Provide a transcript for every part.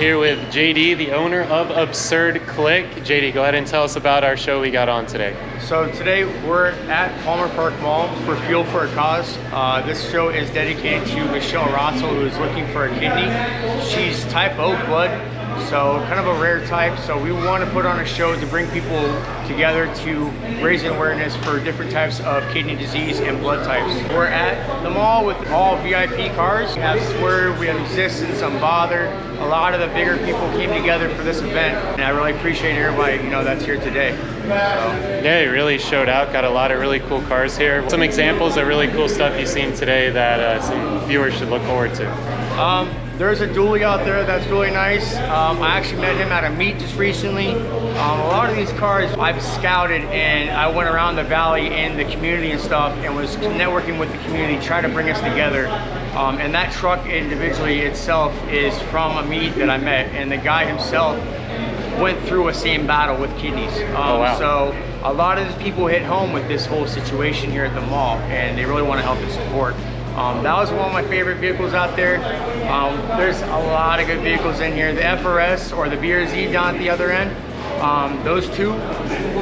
here with JD, the owner of Absurd Clique. JD, go ahead and tell us about our show we got on today. So today we're at Palmer Park Mall for Fuel for a Cause. This show is dedicated to Michelle Rossell, who is looking for a kidney. She's type O blood, so kind of a rare type. So we want to put on a show to bring people together to raise awareness for different types of kidney disease and blood types. We're at the mall with all VIP cars. We have Swerve, we have Existence, Unbothered. A lot of the bigger people came together for this event, and I really appreciate everybody, that's here today. Yeah, it really showed out. Got a lot of really cool cars here. Some examples of really cool stuff you've seen today that some viewers should look forward to. There's a dually out there that's really nice. I actually met him at a meet just recently. A lot of these cars I've scouted, and I went around the valley and the community and stuff and was networking with the community, trying to bring us together. And that truck individually itself is from a meet that I met, and the guy himself went through a same battle with kidneys. Oh, wow. So a lot of these people hit home with this whole situation here at the mall, and they really want to help and support. That was one of my favorite vehicles out there. There's a lot of good vehicles in here. The FRS or the BRZ down at the other end. Those two,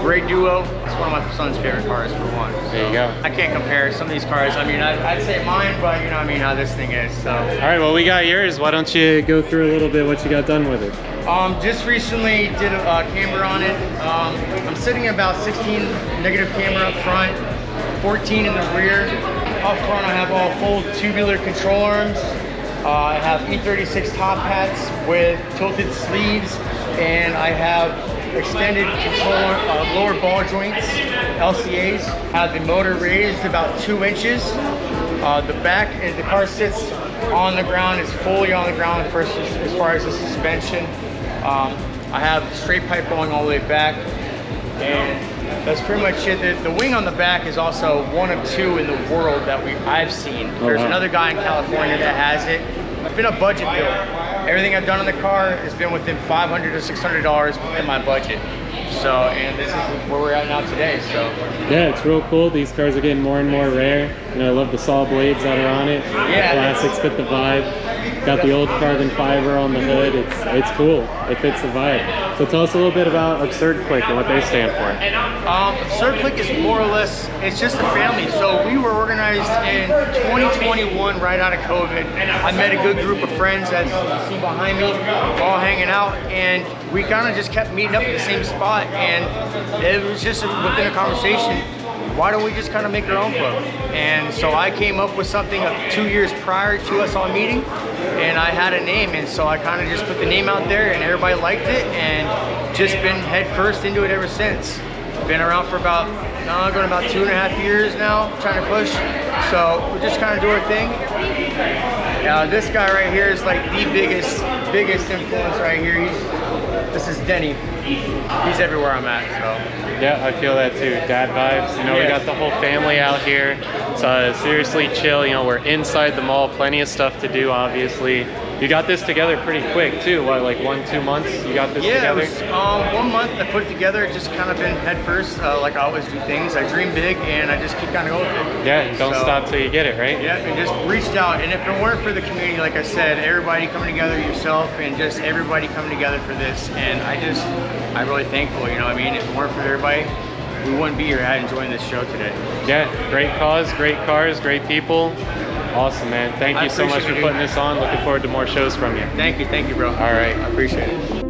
great duo. It's one of my son's favorite cars for one. So there you go. I can't compare some of these cars. I mean, I'd say mine, but how this thing is. So. All right, well, we got yours. Why don't you go through a little bit what you got done with it? Just recently did a camber on it. I'm sitting at about 16 negative camber up front, 14 in the rear. Up front I have all full tubular control arms. I have E36 top hats with tilted sleeves, and I have extended control lower ball joints, LCAs. Have the motor raised about 2 inches. The back, as the car sits on the ground, is fully on the ground first as far as the suspension. I have straight pipe going all the way back, and that's pretty much it. The wing on the back is also one of 2 in the world that I've seen. There's another guy in California that has it. It's been a budget build. Everything I've done on the car has been within $500 to $600 within my budget. So, and this is where we're at now today. So yeah, it's real cool. These cars are getting more and more rare. I love the saw blades that are on it. Yeah, plastics fit the vibe. Got the old carbon fiber on the hood. It's cool. It fits the vibe. So tell us a little bit about Absurd Clique and what they stand for. Absurd Clique is more or less, it's just a family. So we were organized in 2021 right out of COVID. I met a good group of friends, as you see behind me, all hanging out, and we kind of just kept meeting up at the same spot, and it was just within a conversation, why don't we just kind of make our own club? And so I came up with something 2 years prior to us all meeting, and I had a name, and so I kind of just put the name out there, and everybody liked it, and just been head first into it ever since. Been around for going about 2.5 years now, trying to push. So we just kind of do our thing. This guy right here is like the biggest influence right here. This is Denny. He's everywhere I'm at, so. Yeah, I feel that too. Dad vibes. We got the whole family out here. It's seriously chill. We're inside the mall. Plenty of stuff to do, obviously. You got this together pretty quick too. What, like 1-2 months? You got this together? Yeah, it was 1 month I put it together. Just kind of been head first, like I always do things. I dream big, and I just keep kind of going with it. Yeah, don't stop till you get it, right? Yeah, and just reached out. And if it weren't for the community, like I said, everybody coming together, yourself, and just everybody coming together for this, and I'm really thankful. If it weren't for everybody, we wouldn't be here enjoying this show today. Yeah, great cause, great cars, great people. Awesome, man. Thank you so much for putting this on. Looking forward to more shows from you. Thank you, bro. All right. I appreciate it.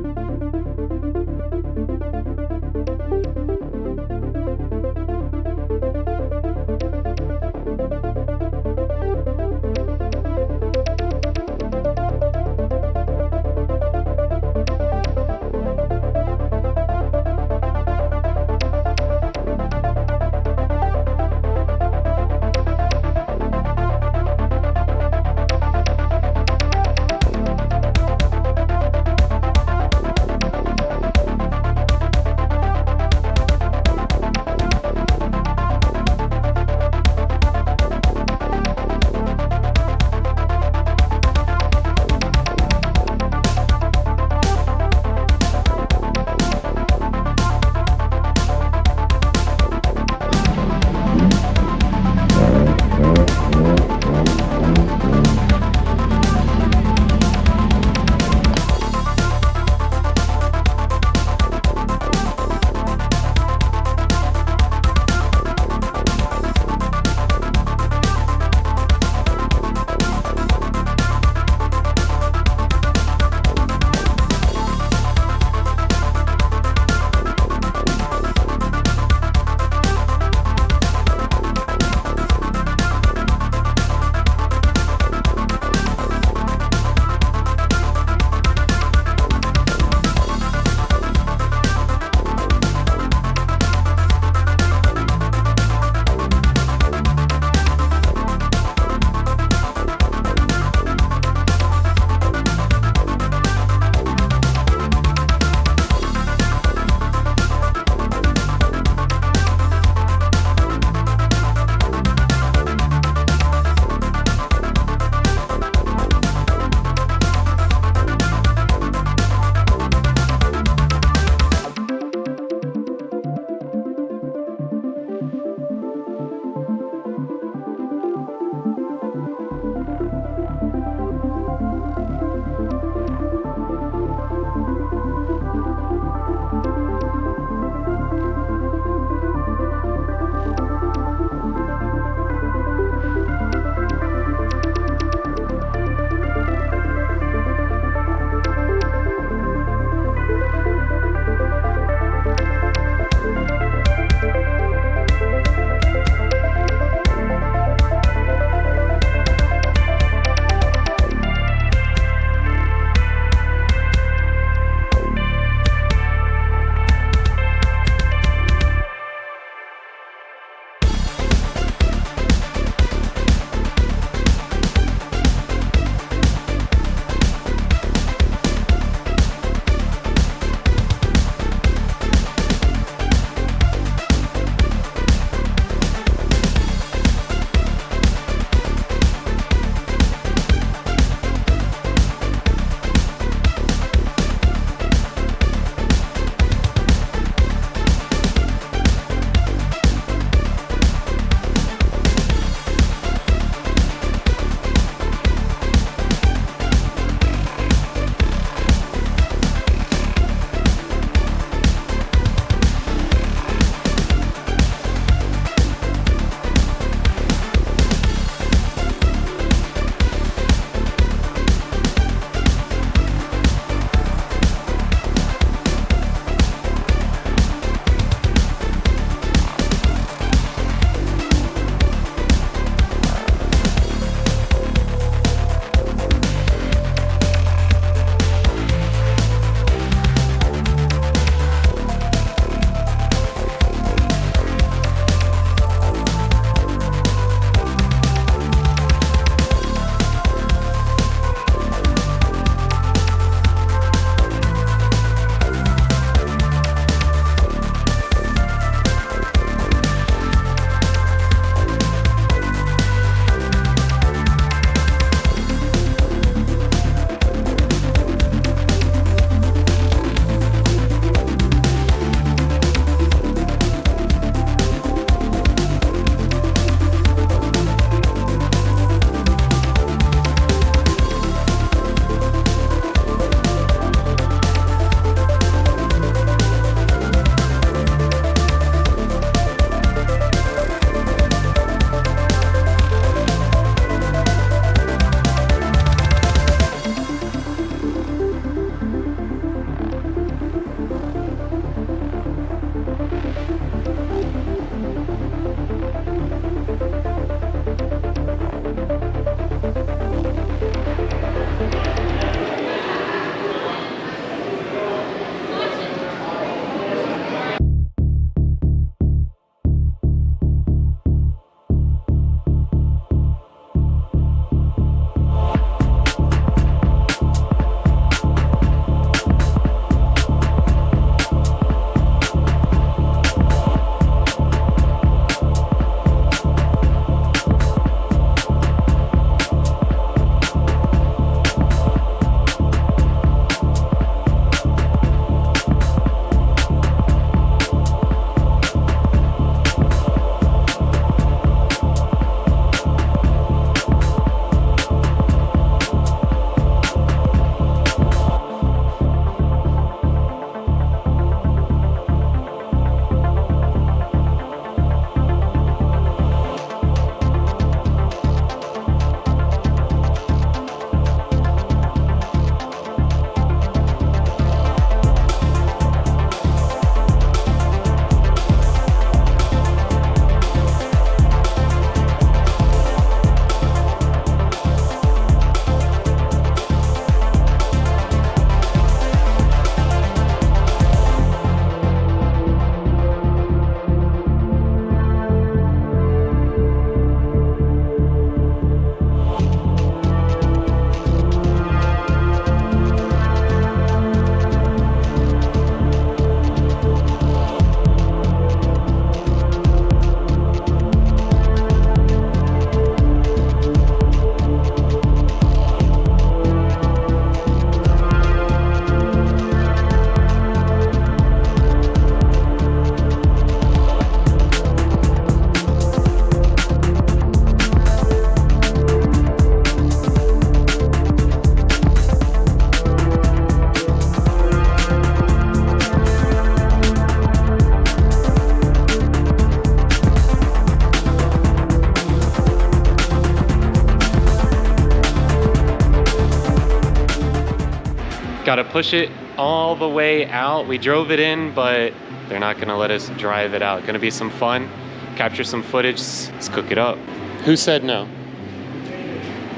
Got to push it all the way out. We drove it in, but they're not gonna let us drive it out. Gonna be some fun, capture some footage, let's cook it up. Who said no?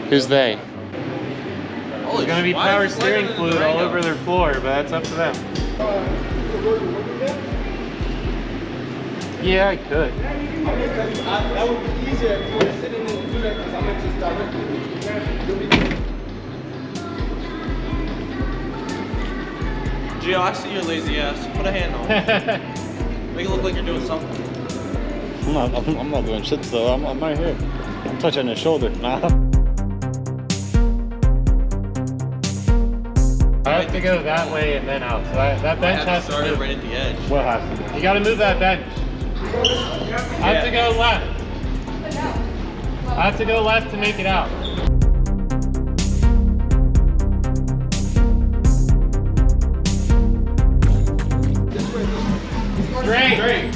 Who's they? There's gonna be power steering fluid all over their floor, but that's up to them. Yeah, I could. That would be easier if you were sitting in the unit because I'm gonna just directly. Gio, I see your lazy ass. Put a hand on it. Make it look like you're doing something. I'm not doing shit though. I'm right here. I'm touching his shoulder. Nah. I have to go that way and then out. So that bench has to move. Right at the edge. What has to be? You gotta move that bench. I have to go left. I have to go left to make it out. Straight.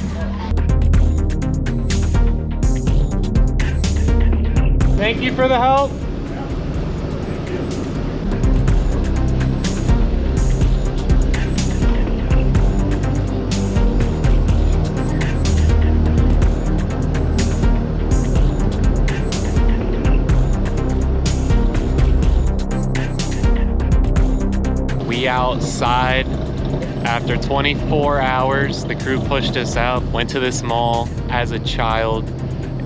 Thank you for the help. We outside after 24 hours. The crew pushed us out, went to this mall as a child,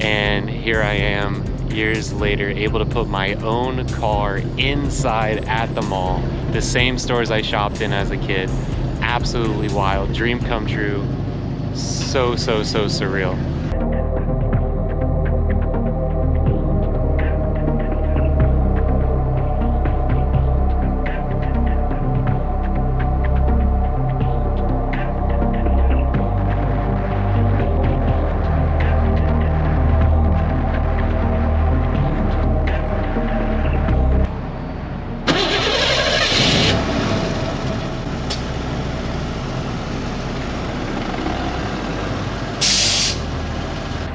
and here I am years later able to put my own car inside at the mall, the same stores I shopped in as a kid. Absolutely wild, dream come true. So surreal.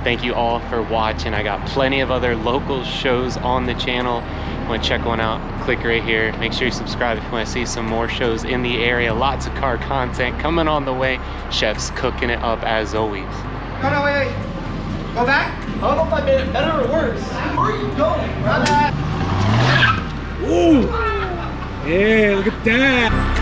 Thank you all for watching. I got plenty of other local shows on the channel. Want to check one out, click right here. Make sure you subscribe if you want to see some more shows in the area. Lots of car content coming on the way. Chefs cooking it up as always. No, wait. Go back. I don't know if I made it better or worse. Where are you going, bro? Ooh! Yeah, look at that!